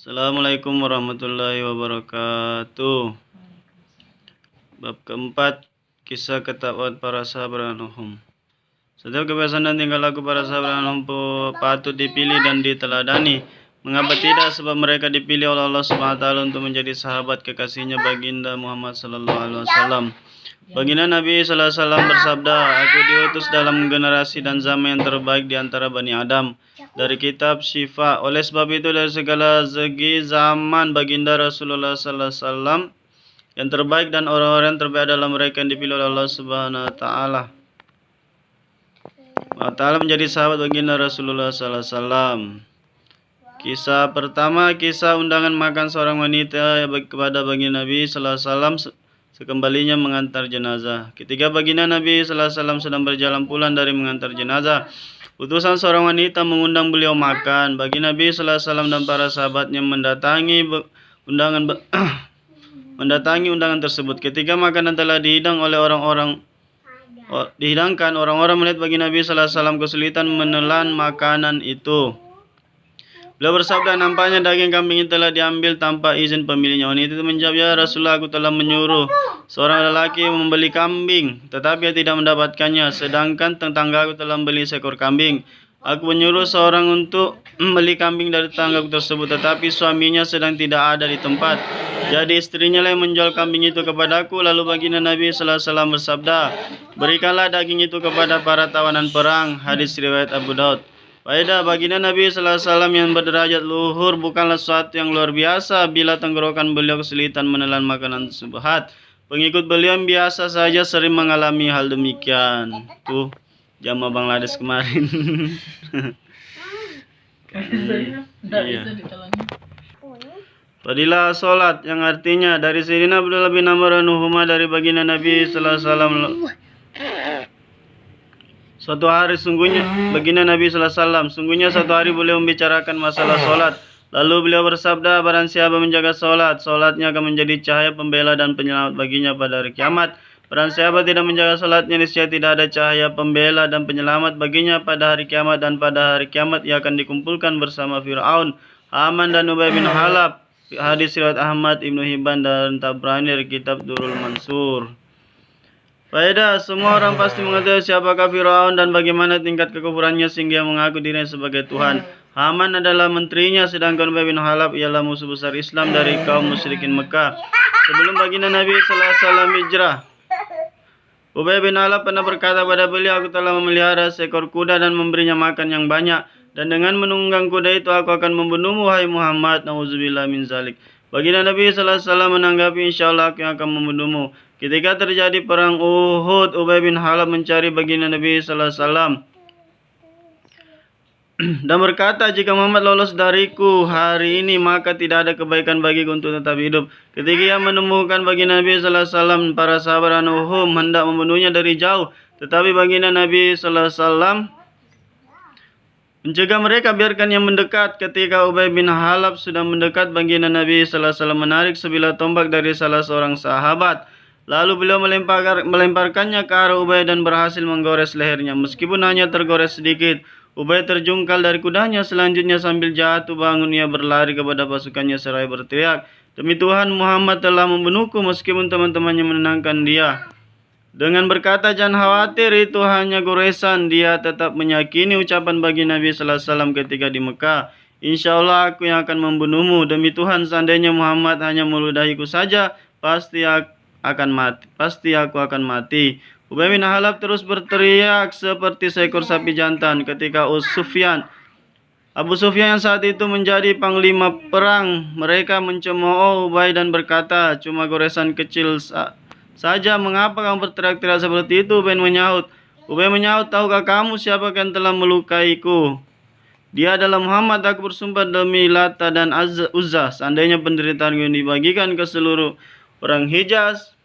Assalamualaikum warahmatullahi wabarakatuh. Bab keempat, kisah ketakwaan para sahabat Nuhum. Setiap kebiasaan dan tingkah laku para sahabat Nuhum patut dipilih dan diteladani. Mengapa tidak? Sebab mereka dipilih oleh Allah Subhanahu wa taala untuk menjadi sahabat kekasihnya baginda Muhammad sallallahu alaihi wasallam. Baginda Nabi sallallahu alaihi wasallam bersabda, "Aku diutus dalam generasi dan zaman yang terbaik di antara Bani Adam." Dari kitab Syifa. Oleh sebab itu dari segala segi zaman baginda Rasulullah sallallahu alaihi wasallam yang terbaik dan orang-orang yang terbaik adalah mereka yang dipilih oleh Allah Subhanahu wa taala. Allah Ta'ala menjadi sahabat baginda Rasulullah sallallahu alaihi wasallam. Kisah pertama, kisah undangan makan seorang wanita kepada baginda Nabi sallallahu alaihi wasallam sekembalinya mengantar jenazah. Ketika baginda Nabi sallallahu alaihi wasallam sedang berjalan pulang dari mengantar jenazah, utusan seorang wanita mengundang beliau makan. Baginda Nabi sallallahu alaihi wasallam dan para sahabatnya mendatangi undangan tersebut. Ketika makanan telah dihidangkan, orang-orang melihat baginda Nabi sallallahu alaihi wasallam kesulitan menelan makanan itu. Beliau bersabda, "Nampaknya daging kambing itu telah diambil tanpa izin pemiliknya." Wanita itu menjawab, "Ya Rasulullah, aku telah menyuruh seorang lelaki membeli kambing, tetapi dia tidak mendapatkannya. Sedangkan tetanggaku telah membeli seekor kambing. Aku menyuruh seorang untuk membeli kambing dari tetanggaku tersebut, tetapi suaminya sedang tidak ada di tempat. Jadi istrinya lah yang menjual kambing itu kepadaku." Lalu baginda Nabi sallallahu alaihi wasallam bersabda, "Berikanlah daging itu kepada para tawanan perang." Hadis riwayat Abu Daud. Faedah, baginda Nabi sallallahu alaihi wasallam yang berderajat luhur bukanlah sesuatu yang luar biasa bila tenggorokan beliau kesulitan menelan makanan subhat. Pengikut beliau yang biasa saja sering mengalami hal demikian. Tuh, jamaah Bangladesh kemarin. Iya. Fadilah sholat, yang artinya dari Sayyidina Abdullah bin Amr an-Nuhumah dari baginda Nabi sallallahu alaihi wasallam. Suatu hari baginda Nabi sallallahu alaihi wasallam, sungguhnya suatu hari beliau membicarakan masalah sholat. Lalu beliau bersabda, "Barang siapa menjaga sholat, sholatnya akan menjadi cahaya pembela dan penyelamat baginya pada hari kiamat. Barang siapa tidak menjaga sholatnya, niscaya tidak ada cahaya pembela dan penyelamat baginya pada hari kiamat, dan pada hari kiamat ia akan dikumpulkan bersama Fir'aun, Haman dan Ubay bin Khalaf." Hadis riwayat Ahmad, Ibnu Hibban dan Tabrani dari kitab Durrul Mansur. Faedah, semua orang pasti mengetahui siapakah Firaun dan bagaimana tingkat kekufurannya sehingga mengaku dirinya sebagai Tuhan. Haman adalah menterinya, sedangkan Ubay bin Khalaf ialah musuh besar Islam dari kaum musyrikin Mekah. Sebelum baginda Nabi sallallahu alaihi wasallam hijrah, Ubay bin Khalaf pernah berkata pada beliau, "Aku telah memelihara seekor kuda dan memberinya makan yang banyak, dan dengan menunggang kuda itu aku akan membunuhmu, wahai Muhammad." Nauzubillah min zalik. Baginda Nabi sallallahu alaihi wasallam menanggapi, "Insyaallah aku yang akan membunuhmu." Ketika terjadi perang Uhud, Ubay bin Khalaf mencari baginda Nabi sallallahu alaihi wasallam dan berkata, "Jika Muhammad lolos dariku hari ini, maka tidak ada kebaikan bagiku untuk tetap hidup." Ketika ia menemukan baginda Nabi sallallahu alaihi wasallam, para sahabat Nuhum hendak membunuhnya dari jauh, tetapi baginda Nabi sallallahu alaihi wasallam mencegah mereka, "Biarkan yang mendekat." Ketika Ubay bin Khalaf sudah mendekat, baginda Nabi sallallahu alaihi wasallam menarik sebilah tombak dari salah seorang sahabat. Lalu beliau melemparkannya ke arah Ubay dan berhasil menggores lehernya. Meskipun hanya tergores sedikit, Ubay terjungkal dari kudanya. Selanjutnya sambil jatuh bangun, ia berlari kepada pasukannya seraya berteriak, "Demi Tuhan, Muhammad telah membunuhku." Meskipun teman-temannya menenangkan dia dengan berkata, "Jangan khawatir, itu hanya goresan," dia tetap meyakini ucapan baginda Nabi sallallahu alaihi wasallam ketika di Mekah, "Insyaallah aku yang akan membunuhmu. Demi Tuhan, seandainya Muhammad hanya meludahiku saja, pasti aku akan mati." Ubay bin Khalaf terus berteriak seperti seekor sapi jantan. Ketika Abu Sufyan yang saat itu menjadi panglima perang, mereka mencemooh Ubay dan berkata, "Cuma goresan kecil saja, mengapa kamu berteriak-teriak seperti itu?" Ubay menyahut, "Tahukah kamu siapa yang telah melukaiku? Dia adalah Muhammad. Aku bersumpah demi Lata dan Uzza, seandainya penderitaan ini dibagikan ke seluruh orang Hijaz,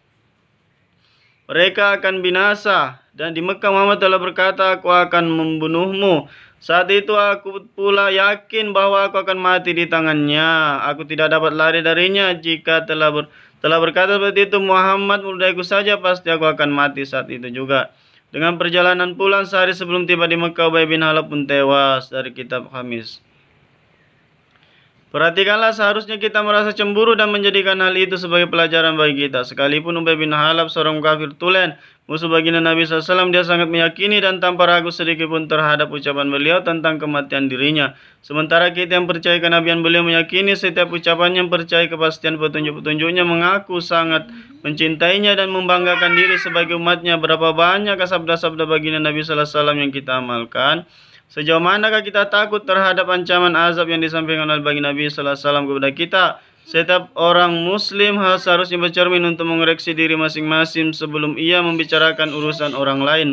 mereka akan binasa. Dan di Mekah Muhammad telah berkata, aku akan membunuhmu. Saat itu aku pula yakin bahwa aku akan mati di tangannya. Aku tidak dapat lari darinya. Jika telah berkata seperti itu, Muhammad meludahiku saja, pasti aku akan mati saat itu juga." Dengan perjalanan pulang sehari sebelum tiba di Mekah, Ubay bin Khalaf pun tewas. Dari kitab Khamis. Perhatikanlah, seharusnya kita merasa cemburu dan menjadikan hal itu sebagai pelajaran bagi kita. Sekalipun Ubay bin Halab seorang kafir tulen, musuh baginda Nabi SAW, dia sangat meyakini dan tanpa ragu sedikit pun terhadap ucapan beliau tentang kematian dirinya. Sementara kita yang percaya kenabian beliau, meyakini setiap ucapannya, percaya kepastian petunjuk-petunjuknya, mengaku sangat mencintainya dan membanggakan diri sebagai umatnya. Berapa banyak sabda-sabda baginda Nabi SAW yang kita amalkan? Sejauh manakah kita takut terhadap ancaman azab yang disampaikan oleh baginda Nabi sallallahu alaihi wasallam kepada kita? Setiap orang muslim seharusnya bercermin untuk mengoreksi diri masing-masing sebelum ia membicarakan urusan orang lain.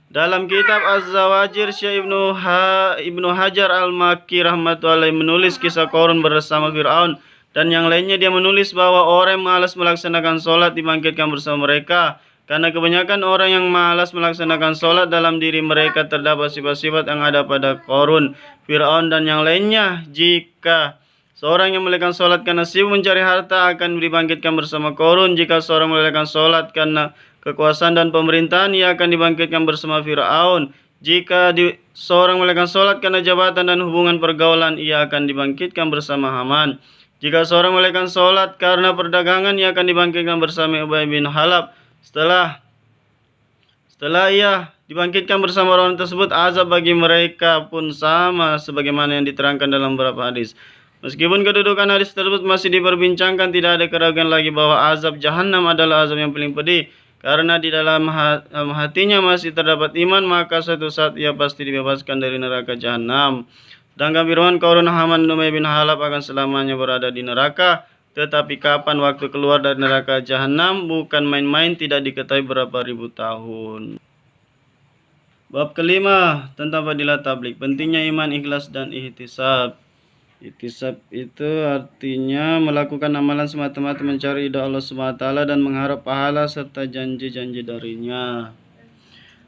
Dalam kitab Az-Zawajir, Syekh Ibnu Hajar Al-Makki rahmatullahi menulis kisah Qarun bersama Fir'aun dan yang lainnya. Dia menulis bahwa orang yang malas melaksanakan sholat dibangkitkan bersama mereka. Karena kebanyakan orang yang malas melaksanakan sholat, dalam diri mereka terdapat sifat-sifat yang ada pada Qarun, Fir'aun dan yang lainnya. Jika seorang yang melalaikan sholat karena sibuk mencari harta, akan dibangkitkan bersama Qarun. Jika seorang melalaikan sholat karena kekuasaan dan pemerintahan, ia akan dibangkitkan bersama Fir'aun. Jika seorang melalaikan sholat karena jabatan dan hubungan pergaulan, ia akan dibangkitkan bersama Haman. Jika seorang melalaikan sholat karena perdagangan, ia akan dibangkitkan bersama Ubay bin Halab. Setelah ia dibangkitkan bersama orang tersebut, azab bagi mereka pun sama sebagaimana yang diterangkan dalam beberapa hadis. Meskipun kedudukan hadis tersebut masih diperbincangkan, tidak ada keraguan lagi bahwa azab jahanam adalah azab yang paling pedih. Karena di dalam hatinya masih terdapat iman, maka suatu saat ia pasti dibebaskan dari neraka jahanam. Sedangkan firman Qarun, Haman, Ubay bin Halab akan selamanya berada di neraka. Tetapi kapan waktu keluar dari neraka jahanam bukan main-main, tidak diketahui berapa ribu tahun. Bab kelima tentang fadilah tablik. Pentingnya iman, ikhlas dan ihtisab. Ihtisab itu artinya melakukan amalan semata-mata mencari ridha Allah SWT dan mengharap pahala serta janji-janji darinya.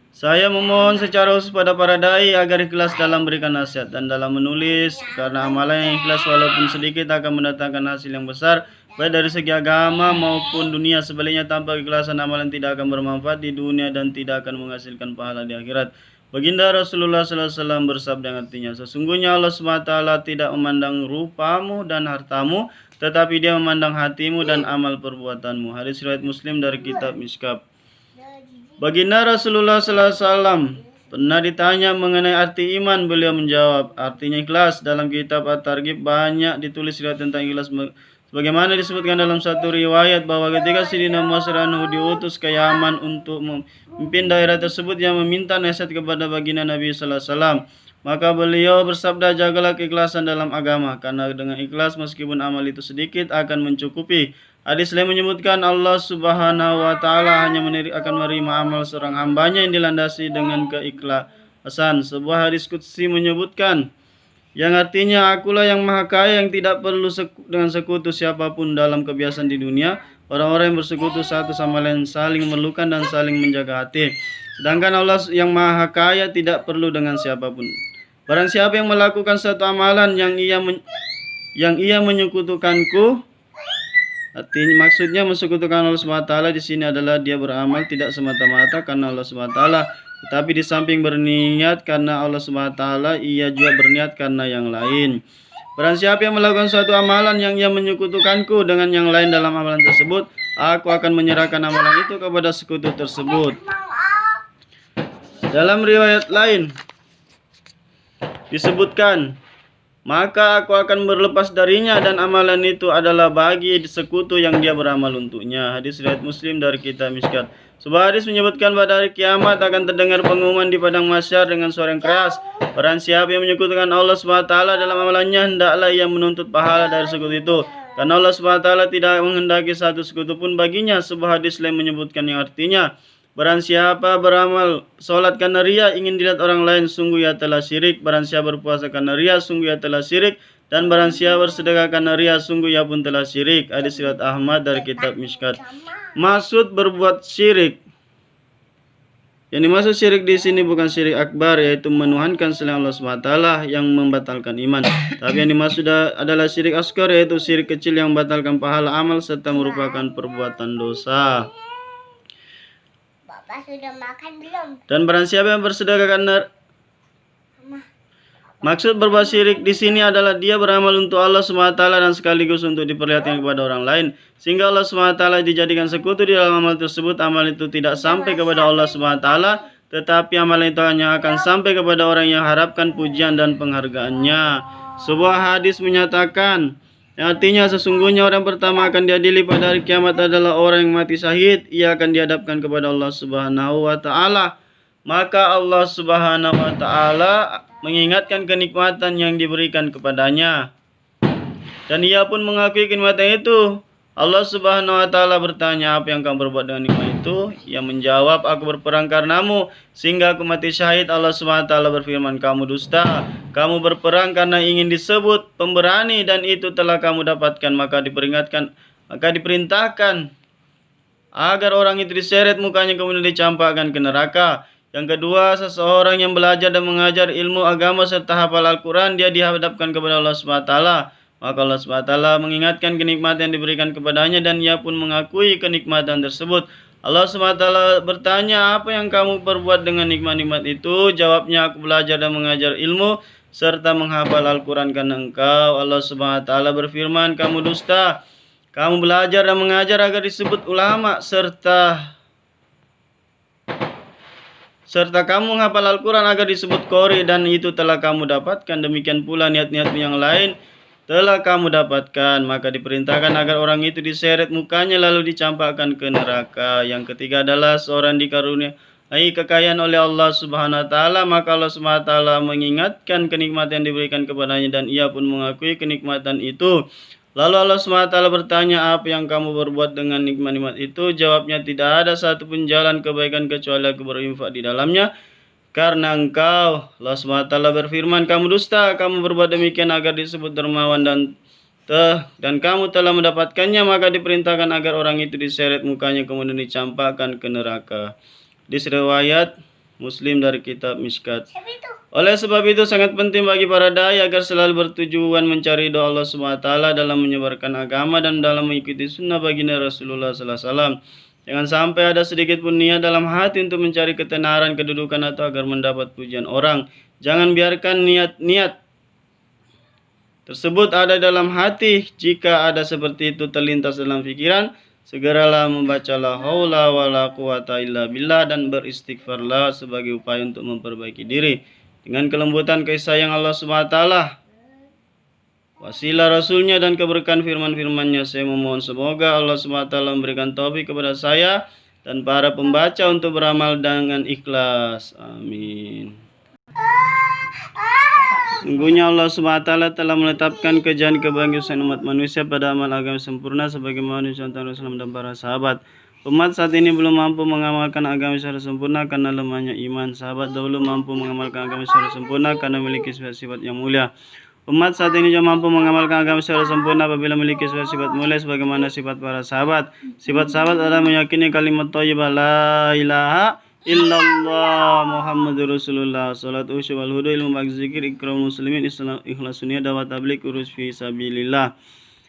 Saya memohon secara khusus pada para dai agar ikhlas dalam berikan nasihat dan dalam menulis, karena amalan yang ikhlas walaupun sedikit akan mendatangkan hasil yang besar baik dari segi agama maupun dunia. Sebaliknya, tanpa keikhlasan amalan tidak akan bermanfaat di dunia dan tidak akan menghasilkan pahala di akhirat. Baginda Rasulullah SAW bersabda yang artinya, sesungguhnya Allah SWT tidak memandang rupamu dan hartamu, tetapi Dia memandang hatimu dan amal perbuatanmu. Hadis riwayat Muslim dari kitab Mishkab. Baginda Rasulullah SAW pernah ditanya mengenai arti iman. Beliau menjawab, artinya ikhlas. Dalam kitab At-Targhib banyak ditulis riwayat tentang ikhlas. Sebagaimana disebutkan dalam satu riwayat bahwa ketika Sayyidina Mu'adz diutus ke Yaman untuk memimpin daerah tersebut, yang meminta nasihat kepada baginda Nabi SAW, maka beliau bersabda, jagalah keikhlasan dalam agama, karena dengan ikhlas meskipun amal itu sedikit akan mencukupi. Hadis lain menyebutkan Allah Subhanahu wa Ta'ala hanya akan menerima amal seorang hambanya yang dilandasi dengan keikhlasan. Sebuah hadis qudsi menyebutkan yang artinya, akulah yang maha kaya yang tidak perlu dengan sekutu siapapun dalam kebiasaan di dunia. Orang-orang yang bersekutu satu sama lain saling memerlukan dan saling menjaga hati. Sedangkan Allah yang maha kaya tidak perlu dengan siapapun. Barang siapa yang melakukan satu amalan yang ia menyekutukanku, artinya maksudnya mensekutukan Allah SWT di sini adalah dia beramal tidak semata-mata karena Allah SWT, tetapi di samping berniat karena Allah SWT, ia juga berniat karena yang lain. Barang siapa yang melakukan suatu amalan yang ia menyekutukanku dengan yang lain dalam amalan tersebut, aku akan menyerahkan amalan itu kepada sekutu tersebut. Dalam riwayat lain disebutkan, maka aku akan berlepas darinya dan amalan itu adalah bagi sekutu yang dia beramal untuknya. Hadis riwayat Muslim dari kitab Mishkat. Sebuah hadis menyebutkan pada hari kiamat akan terdengar pengumuman di padang mahsyar dengan suara yang keras. Barang siapa yang menyekutukan Allah SWT dalam amalannya, hendaklah ia menuntut pahala dari sekutu itu, karena Allah SWT tidak menghendaki satu sekutu pun baginya. Sebuah hadis lain menyebutkan yang artinya, barang siapa beramal sholat karena ria, ingin dilihat orang lain, sungguh ia telah syirik. Barang siapa berpuasa karena ria, sungguh ia telah syirik. Dan barang siapa bersedekah karena ria, sungguh ia pun telah syirik. Hadis riwayat Ahmad dari kitab Mishkat. Maksud berbuat syirik, yang dimaksud syirik di sini bukan syirik akbar, yaitu menuhankan selain Allah SWT yang membatalkan iman. Tapi yang dimaksud adalah syirik asghar, yaitu syirik kecil yang membatalkan pahala amal serta merupakan perbuatan dosa. Bapak sudah makan belum? Dan barang siapa yang bersedekah karena Maksud berbuat syirik di sini adalah dia beramal untuk Allah SWT dan sekaligus untuk diperlihatkan kepada orang lain, sehingga Allah SWT dijadikan sekutu di dalam amal tersebut. Amal itu tidak sampai kepada Allah SWT, tetapi amal itu hanya akan sampai kepada orang yang harapkan pujian dan penghargaannya. Sebuah hadis menyatakan, artinya sesungguhnya orang pertama akan diadili pada hari kiamat adalah orang yang mati syahid. Ia akan dihadapkan kepada Allah Subhanahu wa taala. Maka Allah Subhanahu wa taala mengingatkan kenikmatan yang diberikan kepadanya, dan ia pun mengakui kenikmatan itu. Allah Subhanahu wa taala bertanya, apa yang kamu berbuat dengan nikmat itu? Ia menjawab, aku berperang karenamu sehingga aku mati syahid. Allah Subhanahu wa taala berfirman, kamu dusta. Kamu berperang karena ingin disebut pemberani dan itu telah kamu dapatkan. Maka diperintahkan agar orang itu diseret mukanya kemudian dicampakkan ke neraka. Yang kedua, seseorang yang belajar dan mengajar ilmu agama serta hafal Al-Quran, dia dihadapkan kepada Allah SWT. Maka Allah SWT mengingatkan kenikmatan yang diberikan kepadanya dan ia pun mengakui kenikmatan tersebut. Allah SWT bertanya, apa yang kamu perbuat dengan nikmat-nikmat itu? Jawabnya, aku belajar dan mengajar ilmu serta menghafal Al-Quran karena engkau. Allah SWT berfirman, kamu dusta. Kamu belajar dan mengajar agar disebut ulama serta kamu menghafal Al-Quran agar disebut qori, dan itu telah kamu dapatkan. Demikian pula niat-niat yang lain telah kamu dapatkan. Maka diperintahkan agar orang itu diseret mukanya lalu dicampakkan ke neraka. Yang ketiga adalah seorang dikaruniai kekayaan oleh Allah Subhanahu wa taala, maka Allah Subhanahu wa taala mengingatkan kenikmatan yang diberikan kepadanya dan ia pun mengakui kenikmatan itu. Lalu Allah SWT bertanya, apa yang kamu berbuat dengan nikmat-nikmat itu? Jawabnya, tidak ada satupun jalan kebaikan kecuali aku berinfak di dalamnya karena engkau. Allah SWT berfirman, kamu dusta, kamu berbuat demikian agar disebut dermawan dan kamu telah mendapatkannya. Maka diperintahkan agar orang itu diseret mukanya kemudian dicampakkan ke neraka. Di riwayat Muslim dari kitab Mishkat. Oleh sebab itu sangat penting bagi para dai agar selalu bertujuan mencari doa Allah SWT dalam menyebarkan agama dan dalam mengikuti sunnah baginda Rasulullah SAW. Jangan sampai ada sedikit pun niat dalam hati untuk mencari ketenaran, kedudukan atau agar mendapat pujian orang. Jangan biarkan niat-niat tersebut ada dalam hati. Jika ada seperti itu terlintas dalam pikiran, segeralah membaca la haula wala quwata illa billah dan beristighfarlah sebagai upaya untuk memperbaiki diri. Dengan kelembutan kasih sayang Allah SWT, wasilah Rasulnya dan keberkahan firman-firmannya, saya memohon semoga Allah SWT memberikan taufik kepada saya dan para pembaca untuk beramal dengan ikhlas. Amin. Sungguhnya Allah SWT telah menetapkan kejadian kebahagiaan umat manusia pada amal agama sempurna sebagaimana contoh Rasulullah dan para sahabat. Umat saat ini belum mampu mengamalkan agama secara sempurna karena lemahnya iman. Sahabat dahulu mampu mengamalkan agama secara sempurna karena memiliki sifat-sifat yang mulia. Umat saat ini juga mampu mengamalkan agama secara sempurna apabila memiliki sifat-sifat mulia sebagaimana sifat para sahabat. Sifat sahabat adalah meyakini kalimat thayyibah la ilaha illallah Muhammadur Rasulullah, salat usyuk wal hudu, ilmu bagi zikir, ikram muslimin, ikhlas sunnah, dawat tabligh, urus fi sabilillah.